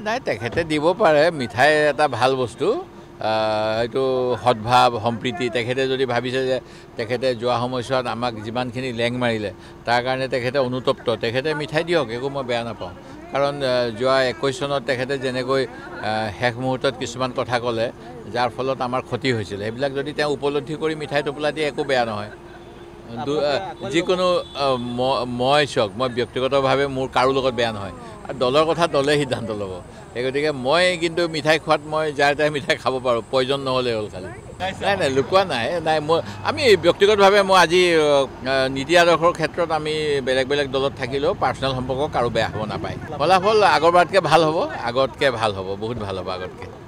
নাই তেখেতে দিব পাৰে মিঠাই এটা ভাল বস্তু এইটো সদ্ভাৱ সম্প্ৰীতি তেখেতে যদি ভাবিছে যে তেখেতে যোৱা সময়ছোৱাত আমাক যিমানখিনি লেং মাৰিলে তাৰ কাৰণে তেখেতে অনুতপ্ত তেখেতে মিঠাই দিয়ক একো মই বেয়া নাপাওঁ কাৰণ যোৱা 21 চনত তেখেতে যেনেকৈ শেষ মুহূৰ্তত কিছুমান কথা ক'লে যাৰ ফলত আমাৰ ক্ষতি হৈছিল সেইবিলাক যদি তেওঁ উপলব্ধি কৰি মিঠাই টোপোলা দিয়ে একো বেয়া নহয় যিকোনো মই চাওক মই ব্যক্তিগতভাৱে মোৰ কাৰো লগত বেয়া নহয় আৰু দলৰ কথা দলে সিদ্ধান্ত ল'ব সেই গতিকে মই কিন্তু মিঠাই খোৱাত মই যাৰ তাই মিঠাই খাব পাৰোঁ প্ৰয়োজন নহ'লে হ'ল খালি নাই নাই লুকোৱা নাই নাই মই আমি ব্যক্তিগতভাৱে মই আজি নীতি আদৰ্শৰ ক্ষেত্ৰত আমি বেলেগ বেলেগ দলত থাকিলেও পাৰ্চনেল সম্পৰ্ক কাৰো বেয়া হ'ব নাপায় ফলাফল আগৰবাৰতকৈ ভাল হ'ব আগতকৈ ভাল হ'ব বহুত ভাল হ'ব আগতকৈ